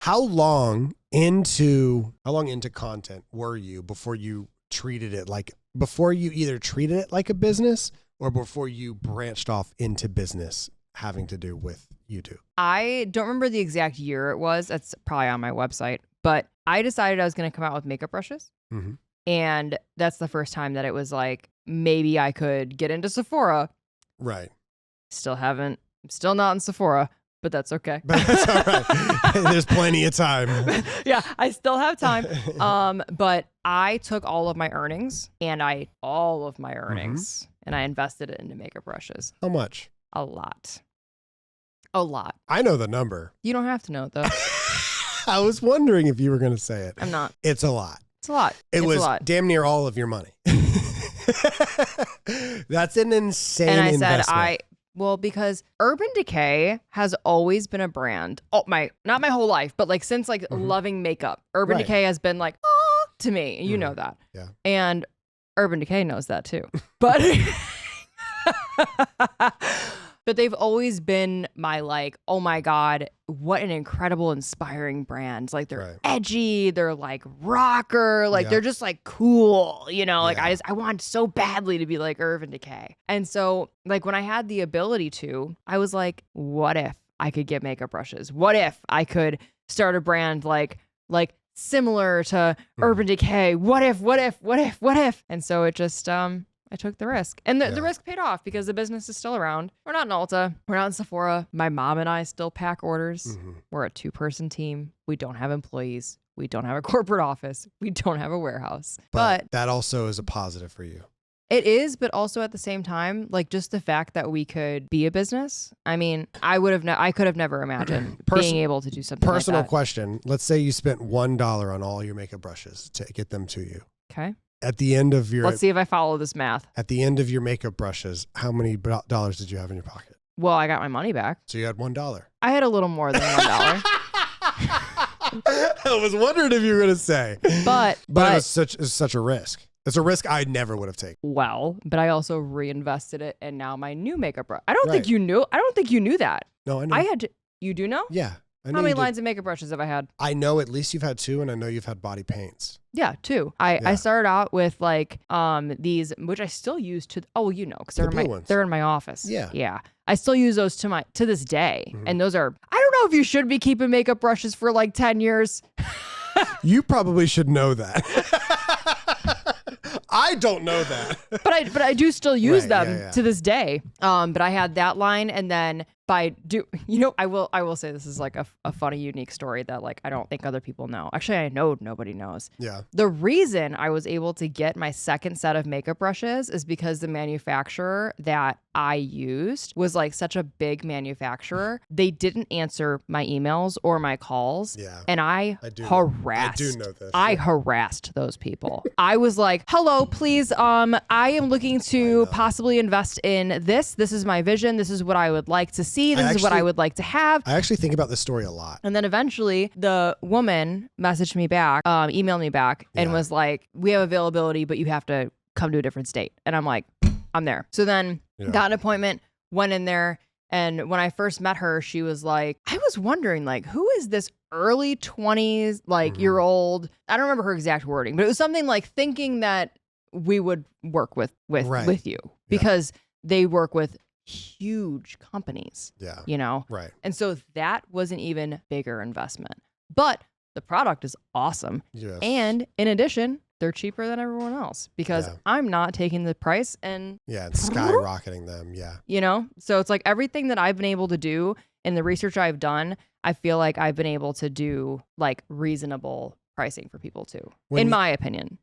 How long into content were you before you either treated it like a business or before you branched off into business having to do with YouTube? I don't remember the exact year it was. That's probably on my website. But I decided I was going to come out with makeup brushes. Mm-hmm. And that's the first time that it was like, maybe I could get into Sephora. Right. I'm still not in Sephora, but that's okay. But that's all right. There's plenty of time. Yeah, I still have time. But I took all of my earnings and I invested it into makeup brushes. How much? A lot. I know the number. You don't have to know it though. I was wondering if you were going to say it. I'm not. It's a lot. It's a lot. It was damn near all of your money. That's an insane investment. And I said, because Urban Decay has always been a brand. Oh, not my whole life, but like since like loving makeup, Urban Decay has been like, oh, to me. And you know that. Yeah. And Urban Decay knows that too. But but they've always been my like, oh my God, what an incredible, inspiring brand. Like they're edgy, they're like rocker, like they're just like cool, you know, like I want so badly to be like Urban Decay. And so like when I had the ability to, I was like, what if I could get makeup brushes? What if I could start a brand like similar to Urban Decay? What if? And so it just, I took the risk. And the risk paid off because the business is still around. We're not in Ulta. We're not in Sephora. My mom and I still pack orders. Mm-hmm. We're a 2-person team. We don't have employees. We don't have a corporate office. We don't have a warehouse. But that also is a positive for you. It is, but also at the same time, like just the fact that we could be a business. I mean, I could have never imagined being able to do something like that. Personal question. Let's say you spent $1 on all your makeup brushes to get them to you. Okay. At the end of your... Let's see if I follow this math. At the end of your makeup brushes, how many dollars did you have in your pocket? Well, I got my money back. So you had $1. I had a little more than $1. I was wondering if you were going to say. But it was such a risk. It's a risk I never would have taken. Well, but I also reinvested it in now my new makeup brush. I don't think you knew that. No, I know. You do know? Yeah. How many lines of makeup brushes have I had? I know at least you've had 2, and I know you've had body paints. Yeah, 2. I started out with like these, which I still use to. Oh, you know, because they're in my office. Yeah. I still use those to this day, and those are. I don't know if you should be keeping makeup brushes for like 10 years. You probably should know that. I don't know that. but I do still use them to this day. But I had that line, and then I will say this is like a funny, unique story that like I don't think other people know. Actually, I know nobody knows. Yeah. The reason I was able to get my second set of makeup brushes is because the manufacturer that I used was like such a big manufacturer. They didn't answer my emails or my calls. Yeah. And I harassed. I do know this. I harassed those people. I was like, hello, please. I am looking to possibly invest in this. This is my vision. This is what I would like to see. This is what I would like to have. I actually think about this story a lot. And then eventually the woman messaged me back, emailed me back and was like, we have availability, but you have to come to a different state. And I'm like, I'm there. So then got an appointment, went in there. And when I first met her, she was like, I was wondering, like, who is this early 20s, like year old? I don't remember her exact wording, but it was something like thinking that we would work with you because they work with huge companies, you know? Right. And so that was an even bigger investment. But the product is awesome. Yes. And in addition, they're cheaper than everyone else because I'm not taking the price and skyrocketing them. Yeah. You know? So it's like everything that I've been able to do in the research I've done, I feel like I've been able to do like reasonable pricing for people too, in my opinion.